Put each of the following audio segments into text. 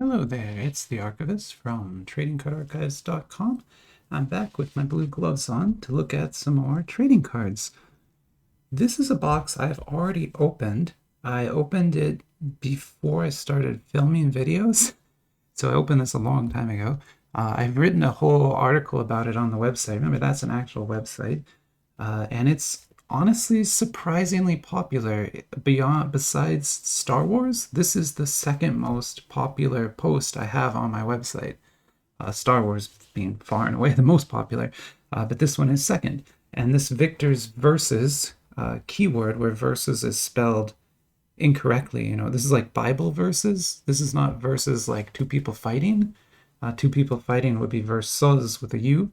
Hello there, it's the Archivist from TradingCardArchives.com. I'm back with my blue gloves on to look at some more trading cards. This is a box I've already opened. I opened it before I started filming videos, so I opened this a long time ago. I've written a whole article about it on the website. Remember, that's an actual website. And it's honestly surprisingly popular. Besides Star Wars, this is the second most popular post I have on my website. Star Wars being far and away the most popular, but this one is second. And this Victor's Verses keyword, where verses is spelled incorrectly, this is like Bible verses. This is not verses like two people fighting. Two people fighting would be verses with a U,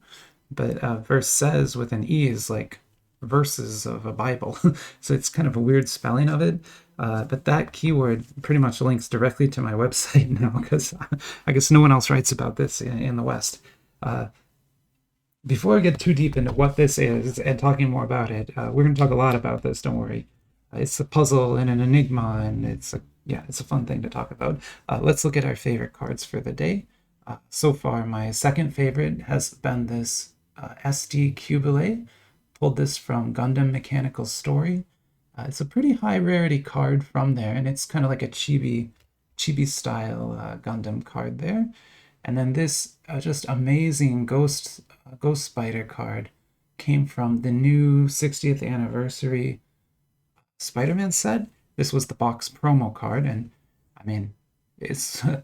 but verses with an E is like verses of a Bible. So it's kind of a weird spelling of it. But that keyword pretty much links directly to my website now because I guess no one else writes about this in the West. Before I get too deep into what this is and talking more about it, we're going to talk a lot about this, don't worry. It's a puzzle and an enigma, and it's a fun thing to talk about. Let's look at our favorite cards for the day. So far, my second favorite has been this SD Cubile. Pulled this from Gundam Mechanical Story. It's a pretty high rarity card from there, and it's kind of like a chibi style Gundam card there. And then this just amazing Ghost Spider card came from the new 60th anniversary Spider-Man set. This was the box promo card, and I mean, it's a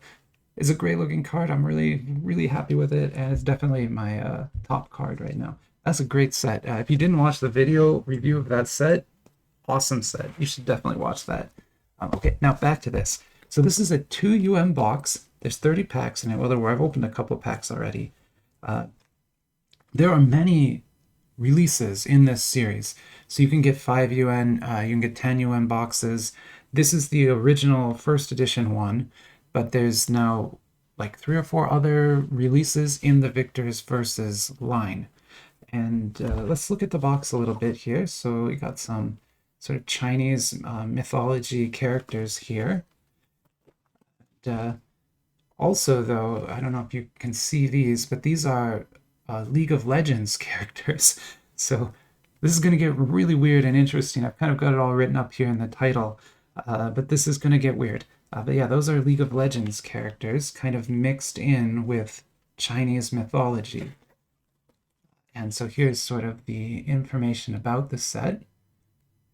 great looking card. I'm really happy with it, and it's definitely my top card right now. That's a great set. If you didn't watch the video review of that set, awesome set. You should definitely watch that. Okay, now back to this. So this is a 2 UM box. There's 30 packs in it. Well, I've opened a couple packs already. There are many releases in this series. So you can get 5 UN, you can get 10 UN boxes. This is the original first edition one, but there's now like 3 or 4 other releases in the Victor's Versus line. And let's look at the box a little bit here. So we got some sort of Chinese mythology characters here. And, also, though, I don't know if you can see these, but these are League of Legends characters. So this is going to get really weird and interesting. I've kind of got it all written up here in the title, but this is going to get weird. But yeah, those are League of Legends characters kind of mixed in with Chinese mythology. And so here's sort of the information about the set.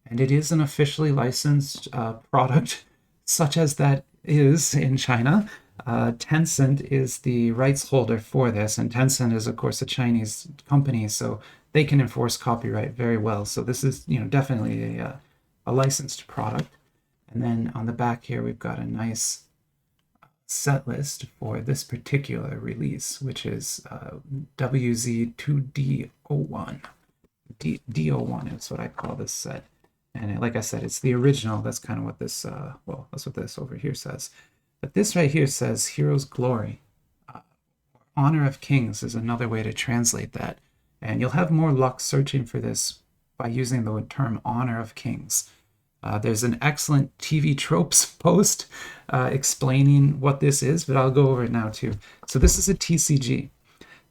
And it is an officially licensed product, such as that is in China. Tencent is the rights holder for this, and Tencent is, of course, a Chinese company, so they can enforce copyright very well. So this is, definitely a licensed product. And then on the back here, we've got a nice set list for this particular release, which is WZ2D01. D01 is what I call this set. And like I said, it's the original. That's kind of what this, that's what this over here says. But this right here says Hero's Glory. Honor of Kings is another way to translate that. And you'll have more luck searching for this by using the term Honor of Kings. There's an excellent TV Tropes post explaining what this is, but I'll go over it now too. So this is a TCG,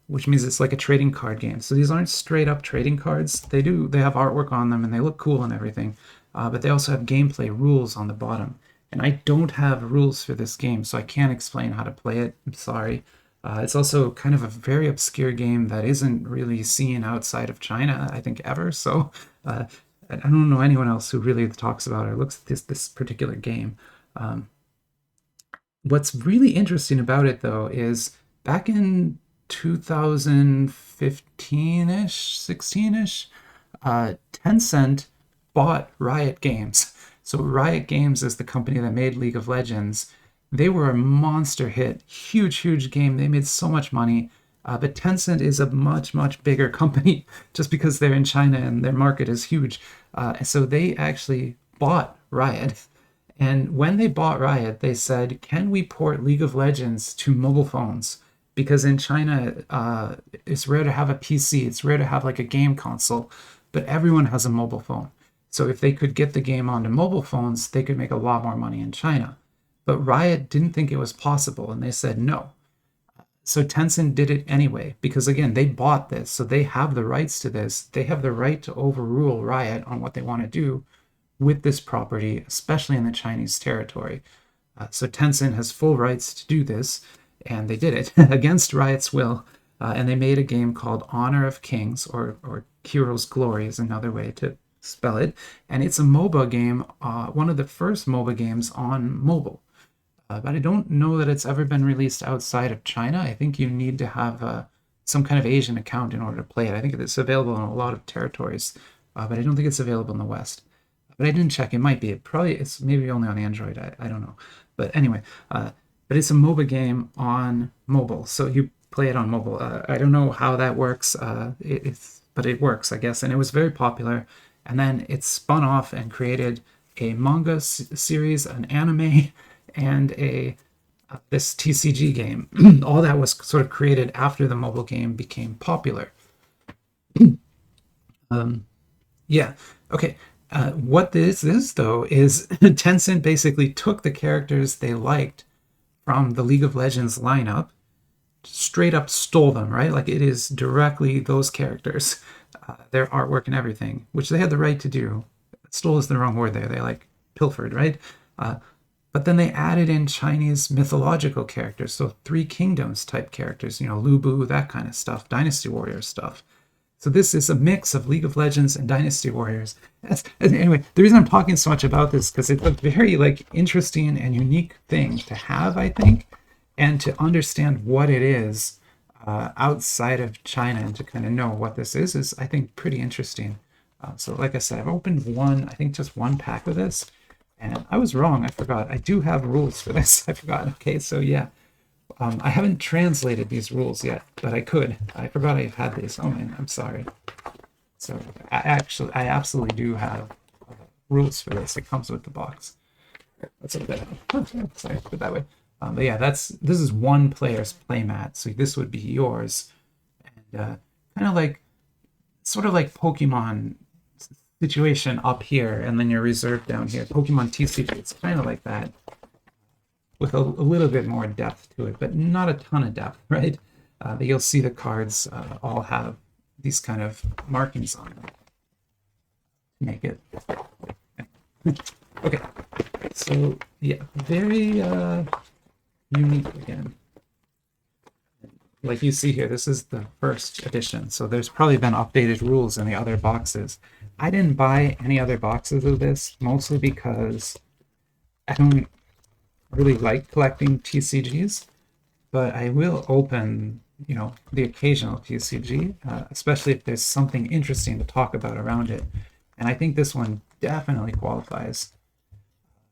which means it's like a trading card game. So these aren't straight up trading cards. They have artwork on them and they look cool and everything, but they also have gameplay rules on the bottom. And I don't have rules for this game, so I can't explain how to play it. I'm sorry. It's also kind of a very obscure game that isn't really seen outside of China, I think, ever. So I don't know anyone else who really talks about or looks at this particular game. What's really interesting about it, though, is back in 2015-ish, 16-ish, Tencent bought Riot Games. So Riot Games is the company that made League of Legends. They were a monster hit, huge game. They made so much money. But Tencent is a much bigger company just because they're in China and their market is huge. So they actually bought Riot. And when they bought Riot, they said, can we port League of Legends to mobile phones? Because in China, it's rare to have a PC. It's rare to have like a game console, but everyone has a mobile phone. So if they could get the game onto mobile phones, they could make a lot more money in China. But Riot didn't think it was possible, and they said no. So Tencent did it anyway, because again, they bought this, so they have the rights to this. They have the right to overrule Riot on what they want to do with this property, especially in the Chinese territory. So Tencent has full rights to do this, and they did it against Riot's will. And they made a game called Honor of Kings, or Heroes Glory is another way to spell it. And it's a MOBA game, one of the first MOBA games on mobile. But I don't know that it's ever been released outside of China. I think you need to have some kind of Asian account in order to play it. I think it's available in a lot of territories, but I don't think it's available in the West. But I didn't check. It might be. It's maybe only on Android. I don't know. But anyway, but it's a MOBA game on mobile, so you play it on mobile. I don't know how that works. But it works, I guess. And it was very popular. And then it spun off and created a manga series, an anime, and this TCG game. All that was sort of created after the mobile game became popular. Yeah. Okay. What this is, though, is Tencent basically took the characters they liked from the League of Legends lineup, straight up stole them, right? Like it is directly those characters, their artwork and everything, which they had the right to do. Stole is the wrong word there. They like pilfered, right? But then they added in Chinese mythological characters, so Three Kingdoms type characters, Lu Bu, that kind of stuff, Dynasty Warrior stuff. So this is a mix of League of Legends and Dynasty Warriors. Anyway, the reason I'm talking so much about this because it's a very interesting and unique thing to have, I think, and to understand what it is outside of China and to kind of know what this is I think pretty interesting. So like I said, I've opened just one pack of this, and I was wrong. I forgot. I do have rules for this. I forgot. Okay, so yeah. I haven't translated these rules yet, but I could. I forgot I had these. Oh man, I'm sorry. So I absolutely do have rules for this. It comes with the box. That's a bit. Sorry, put it that way. But yeah, this is one player's playmat, so this would be yours, and sort of like Pokemon situation up here, and then your reserve down here. Pokemon TCG, it's kind of like that, with a little bit more depth to it, but not a ton of depth, right? But you'll see the cards all have these kind of markings on them to make it. Okay, so yeah, very unique again. Like you see here, this is the first edition, so there's probably been updated rules in the other boxes. I didn't buy any other boxes of this, mostly because I don't really like collecting TCGs, but I will open, the occasional TCG, especially if there's something interesting to talk about around it. And I think this one definitely qualifies.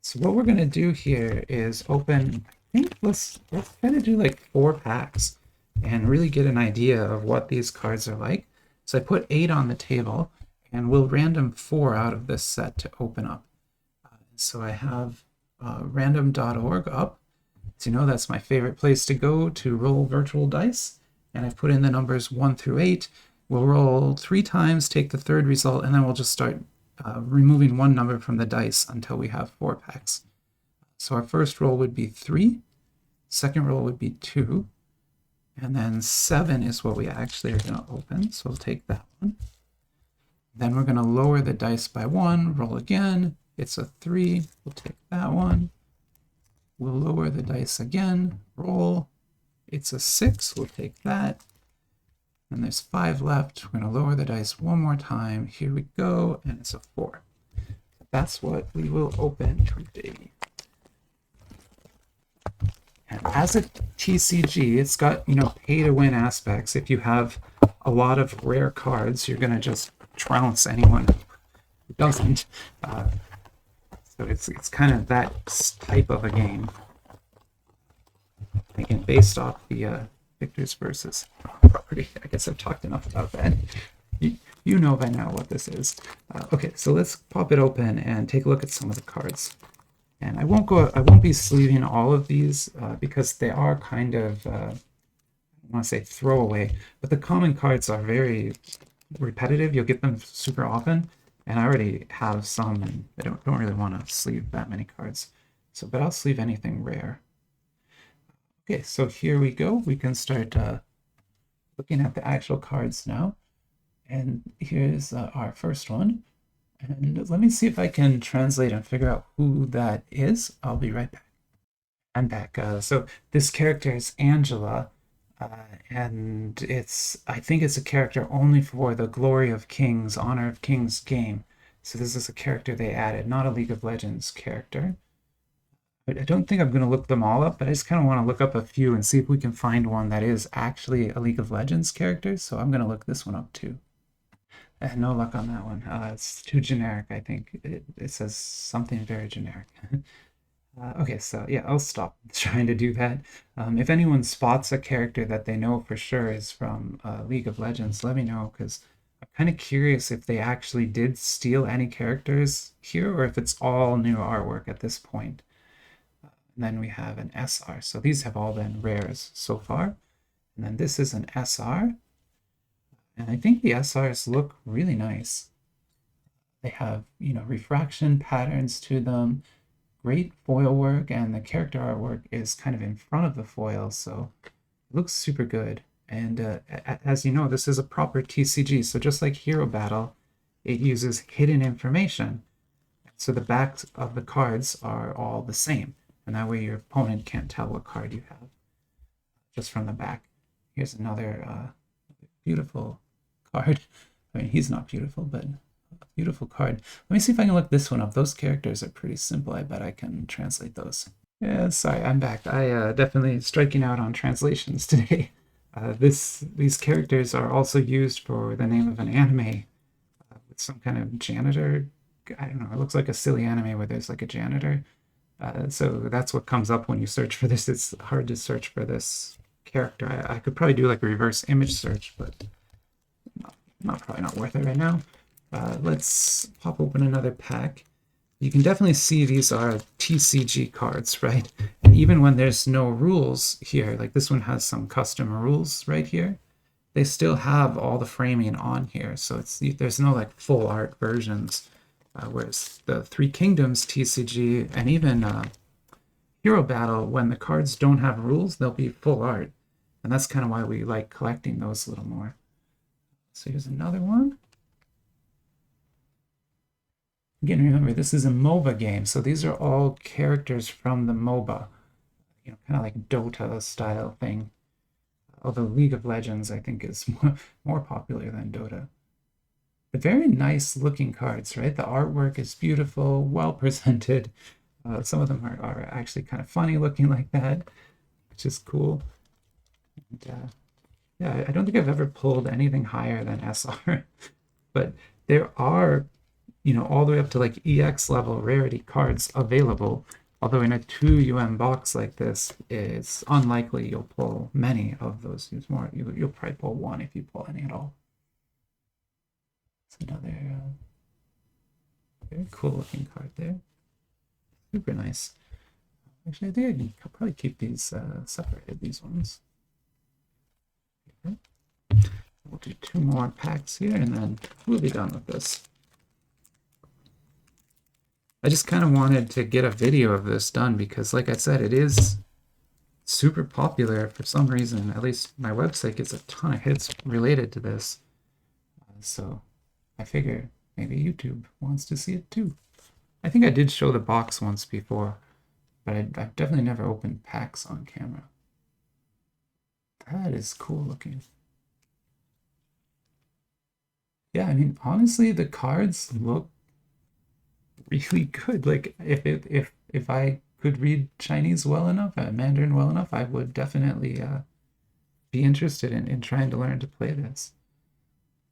So what we're going to do here is open, I think let's try to do like 4 packs and really get an idea of what these cards are like. So I put 8 on the table, and we'll random 4 out of this set to open up. So I have random.org up. So that's my favorite place to go to roll virtual dice. And I've put in the numbers 1 through 8. We'll roll 3 times, take the third result, and then we'll just start removing one number from the dice until we have 4 packs. So our first roll would be 3. Second roll would be 2. And then 7 is what we actually are going to open. So we'll take that one. Then we're going to lower the dice by 1, roll again. It's a 3. We'll take that one. We'll lower the dice again. Roll. It's a 6. We'll take that. And there's 5 left. We're going to lower the dice one more time. Here we go. And it's a 4. That's what we will open today. And as a TCG, it's got, pay to win aspects. If you have a lot of rare cards, you're going to just trounce anyone who doesn't. So it's kind of that type of a game. Again, based off the victors versus property. I guess I've talked enough about that. You know by now what this is. Okay, so let's pop it open and take a look at some of the cards. And I won't be sleeving all of these because they are kind of, I don't want to say throwaway, but the common cards are very repetitive. You'll get them super often. And I already have some, and I don't really want to sleeve that many cards. So, but I'll sleeve anything rare. Okay, so here we go. We can start looking at the actual cards now. And here's our first one. And let me see if I can translate and figure out who that is. I'll be right back. I'm back. So this character is Angela, and I think it's a character only for the Glory of Kings, Honor of Kings game. So this is a character they added, not a League of Legends character. But I don't think I'm going to look them all up, but I just kind of want to look up a few and see if we can find one that is actually a League of Legends character. So I'm going to look this one up too. I had no luck on that one. It's too generic, I think. It says something very generic. Okay, so yeah, I'll stop trying to do that. If anyone spots a character that they know for sure is from League of Legends, let me know, because I'm kind of curious if they actually did steal any characters here or if it's all new artwork at this point. And then we have an SR. So these have all been rares so far. And then this is an SR. And I think the SRs look really nice. They have, refraction patterns to them, great foil work, and the character artwork is kind of in front of the foil, so it looks super good. And as you know, this is a proper TCG, so just like Hero Battle, it uses hidden information. So the backs of the cards are all the same, and that way your opponent can't tell what card you have just from the back. Here's another beautiful card. I mean, he's not beautiful, but a beautiful card. Let me see if I can look this one up. Those characters are pretty simple. I bet I can translate those. Yeah, sorry, I'm back. I definitely striking out on translations today. These characters are also used for the name of an anime with some kind of janitor. I don't know. It looks like a silly anime where there's like a janitor. So that's what comes up when you search for this. It's hard to search for this character. I could probably do like a reverse image search, but probably not worth it right now. Let's pop open another pack. You can definitely see these are TCG cards, right? And even when there's no rules here, like this one has some custom rules right here, they still have all the framing on here. So there's no like full art versions. Whereas the Three Kingdoms TCG and even Hero Battle, when the cards don't have rules, they'll be full art. And that's kind of why we like collecting those a little more. So here's another one. Again, remember, this is a MOBA game, so these are all characters from the MOBA, kind of like Dota style thing. Although League of Legends, I think, is more popular than Dota. But very nice looking cards, right? The artwork is beautiful, well presented. Some of them are actually kind of funny looking like that, which is cool. And, yeah, I don't think I've ever pulled anything higher than SR, but there are, all the way up to like EX level rarity cards available. Although in a 2 box like this, it's unlikely you'll pull many of those. You'll probably pull one if you pull any at all. It's another very cool looking card there. Super nice. Actually, I think I can probably keep these separated, these ones. Okay. We'll do 2 more packs here, and then we'll be done with this. I just kind of wanted to get a video of this done because, like I said, it is super popular for some reason. At least my website gets a ton of hits related to this. So I figure maybe YouTube wants to see it too. I think I did show the box once before, but I've definitely never opened packs on camera. That is cool looking. Yeah, I mean, honestly, the cards look really good. Like if I could read Chinese well enough, Mandarin well enough, I would definitely be interested in trying to learn to play this.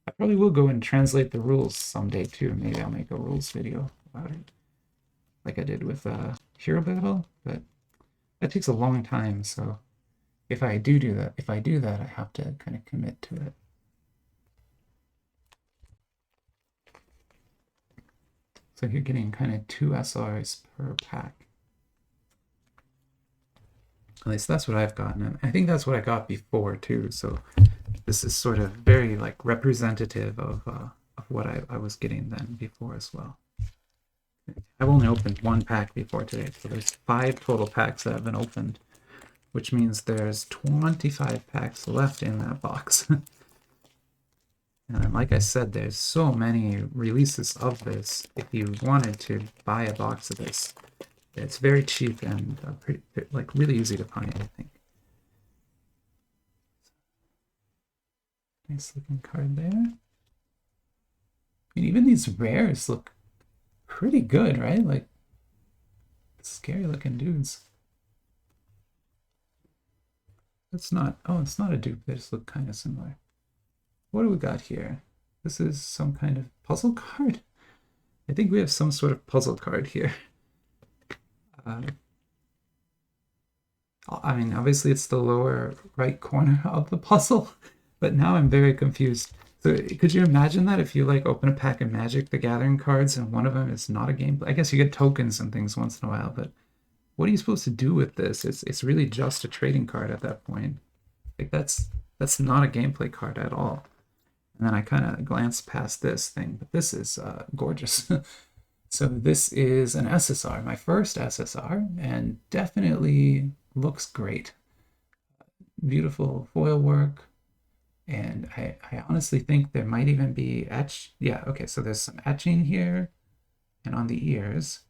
I probably will go and translate the rules someday too. Maybe I'll make a rules video about it, like I did with Hero Battle, but that takes a long time. So if I do that, I have to kind of commit to it. So you're getting kind of 2 SRs per pack. At least that's what I've gotten. And I think that's what I got before too. So this is sort of very like representative of what I was getting then before as well. I've only opened one pack before today, so there's 5 total packs that have been opened, which means there's 25 packs left in that box. And like I said, there's so many releases of this. If you wanted to buy a box of this, it's very cheap and pretty, like really easy to find, I think. Nice looking card there. And even these rares look pretty good, right? Like scary looking dudes. It's not, oh, it's not a dupe. They just look kind of similar. What do we got here? This is some kind of puzzle card. I think we have some sort of puzzle card here. I mean, obviously it's the lower right corner of the puzzle, but now I'm very confused. So could you imagine that if you like open a pack of Magic the Gathering cards and one of them is not a game? I guess you get tokens and things once in a while, but what are you supposed to do with this? It's really just a trading card at that point. Like that's not a gameplay card at all. And then I kind of glanced past this thing, but this is gorgeous. So this is an SSR, my first SSR, and definitely looks great. Beautiful foil work, and I honestly think there might even be etch. Yeah, okay, so there's some etching here and on the ears.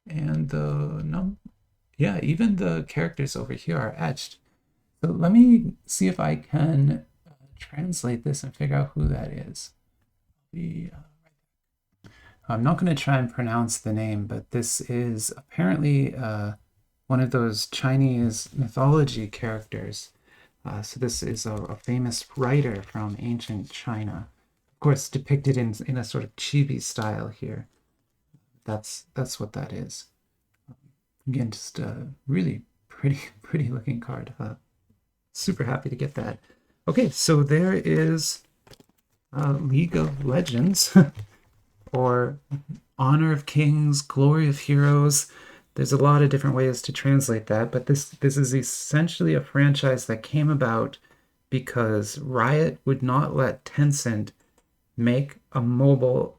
And yeah, even the characters over here are etched. So let me see if I can translate this and figure out who that is. I'm not going to try and pronounce the name, but this is apparently one of those Chinese mythology characters. So this is a famous writer from ancient China. Of course, depicted in a sort of chibi style here. That's what that is. Again, just a really pretty looking card. Super happy to get that. Okay, so there is League of Legends, or Honor of Kings, Glory of Heroes. There's a lot of different ways to translate that, but this is essentially a franchise that came about because Riot would not let Tencent make a mobile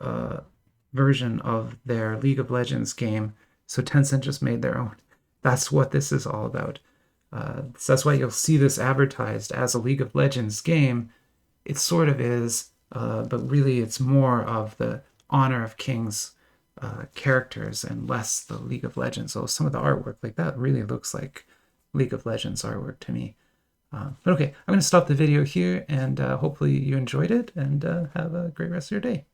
version of their League of Legends game, so Tencent just made their own. That's what this is all about. So that's why you'll see this advertised as a League of Legends game. It sort of is, but really it's more of the Honor of Kings characters and less the League of Legends. So some of the artwork, like that, really looks like League of Legends artwork to me. But okay, I'm going to stop the video here, and hopefully you enjoyed it, and have a great rest of your day.